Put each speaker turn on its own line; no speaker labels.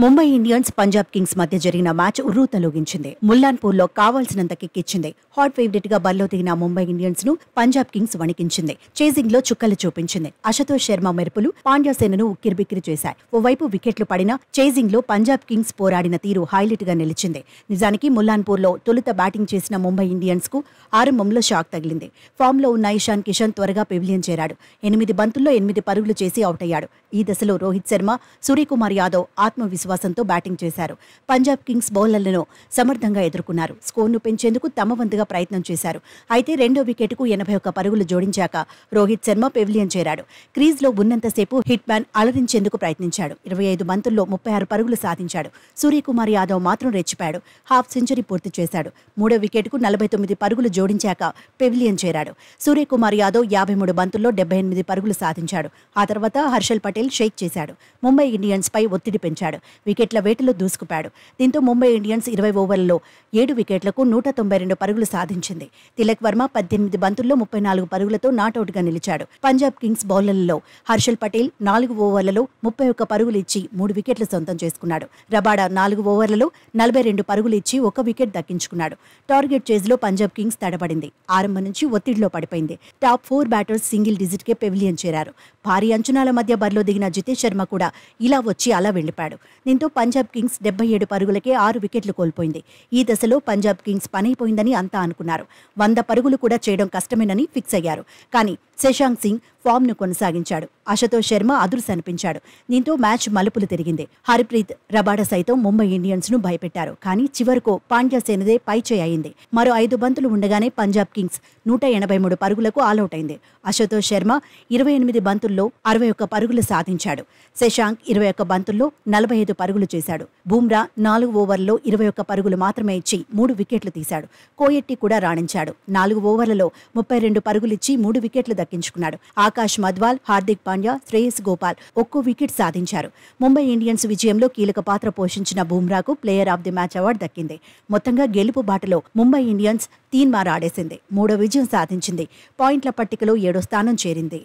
Mumbai Indians Punjab Kings మధ్య జరిగిన match ఉర్రూతలూగించింది. ముల్లాన్పూర్లో కావాల్సినంత కిక్కిచ్చింది. హాట్ ఫేవరెట్ గా బరిలో దిగిన ముంబై ఇండియన్స్ ను పంజాబ్ కింగ్స్ వణికించింది. చేజింగ్ లో చుక్కలు చూపించింది. అశుతోష్ శర్మ మెరుపులు పాండ్యాసేనను ఉక్కిరిబిక్కిరి చేశాయి. ఓవైపు వికెట్లు పడినా చేజింగ్ లో పంజాబ్ కింగ్స్ పోరాడిన తీరు హైలైట్ గా నిలిచింది. నిజానికి ముల్లాన్పూర్లో తొలుత బ్యాటింగ్ చేసిన ముంబై ఇండియన్స్ కు ఆరంభంలో షాక్ తగిలింది. ఫామ్ లో ఉన్న ఇషాన్ కిషన్ త్వరగా పెవిలియన్ చేరాడు. 8 బంతుల్లో 8 పరుగులు చేసి అవుట్ అయ్యాడు. ఈ దశలో రోహిత్ శర్మ, సూర్యకుమార్ యాదవ్ ఆత్మవిశ్వాసంతో బ్యాటింగ్ చేశారు. పంజాబ్ కింగ్స్ బౌలర్లను సమర్థంగా ఎదుర్కొన్నారు. స్కోర్ను పెంచేందుకు తమ వంతుగా ప్రయత్నం చేశారు. అయితే రెండో వికెట్కు 81 పరుగులు జోడించాక రోహిత్ శర్మ పెవిలియన్ చేరాడు. క్రీజ్లో ఉన్నంతసేపు హిట్ మ్యాన్ అలరించేందుకు ప్రయత్నించాడు. 25 బంతుల్లో 36 పరుగులు సాధించాడు. సూర్యకుమార్ యాదవ్ మాత్రం రెచ్చిపాడు. హాఫ్ సెంచరీ పూర్తి చేశాడు. మూడో వికెట్కు 49 పరుగులు జోడించాక పెవిలియన్ చేరాడు. సూర్యకుమార్ యాదవ్ 53 బంతుల్లో 78 పరుగులు సాధించాడు. ఆ తర్వాత హర్షల్ పటేల్ షేక్ చేశాడు. ముంబై ఇండియన్స్ పై ఒత్తిడి పెంచాడు. వికెట్ల వేటలో దూసుకుపాడు. దీంతో ముంబై ఇండియన్స్ 20 ఓవర్లలో 7 వికెట్లకు 192 పరుగులు సాధించింది. తిలక్ వర్మ 18 బంతుల్లో 34 పరుగులతో నాటౌట్ గా నిలిచాడు. పంజాబ్ కింగ్స్ బౌలర్లలో హర్షల్ పటేల్ 4 ఓవర్లలో 31 పరుగులు ఇచ్చి 3 వికెట్లు సొంతం చేసుకున్నాడు. రబాడా 4 ఓవర్లలో 42 పరుగులు ఇచ్చి 1 వికెట్ దక్కించుకున్నాడు. టార్గెట్ చేజ్లో పంజాబ్ కింగ్స్ తడబడింది. ఆరంభం నుంచి ఒత్తిడిలో పడిపోయింది. టాప్ 4 బ్యాటర్స్ సింగిల్ డిజిట్కే పెవిలియన్ చేరారు. భారీ అంచనాల మధ్య బరిలో దిగిన జితేష్ శర్మ కూడా ఇలా వచ్చి అలా వెళ్లిపాడు. దీంతో పంజాబ్ కింగ్స్ 77 పరుగులకే 6 వికెట్లు కోల్పోయింది. ఈ దశలో పంజాబ్ కింగ్స్ పనైపోయిందని అంతా అనుకున్నారు. 100 పరుగులు కూడా చేయడం కష్టమేనని ఫిక్స్ అయ్యారు. కానీ శశాంక్ సింగ్ ఫామ్ ను కొనసాగించాడు. అశుతోష్ శర్మ అదుర్స్ అనిపించాడు. దీంతో మ్యాచ్ మలుపులు తిరిగింది. హర్ప్రీత్, రబాడా సైతం ముంబై ఇండియన్స్ ను భయపెట్టారు. కానీ చివరకు పాండ్యాసేనదే పైచేయి అయింది. మరో 5 బంతులు ఉండగానే పంజాబ్ కింగ్స్ 183 పరుగులకు ఆలౌట్ అయింది. అశుతోష్ శర్మ 28 బంతుల్లో 61 పరుగులు సాధించాడు. శశాంక్ 21 బంతుల్లో 45 పరుగులు చేశాడు. బూమ్రా 4 ఓవర్లలో 21 పరుగులు మాత్రమే ఇచ్చి 3 వికెట్లు తీశాడు. కోయెట్టి కూడా రాణించాడు. 4 ఓవర్లలో 32 పరుగులిచ్చి 3 వికెట్లు దక్కించుకున్నాడు. ఆకాష్ మధ్వాల్, హార్దిక్ పాండ్యా, శ్రేయస్ గోపాల్ ఒక్కో వికెట్ సాధించారు. ముంబై ఇండియన్స్ విజయంలో కీలక పాత్ర పోషించిన బూమ్రాకు player of the match award దక్కింది. మొత్తంగా గెలుపు బాటలో ముంబై ఇండియన్స్ తీన్మార్ ఆడేసింది. 3వ విజయం సాధించింది. పాయింట్ల పట్టికలో 7వ స్థానం చేరింది.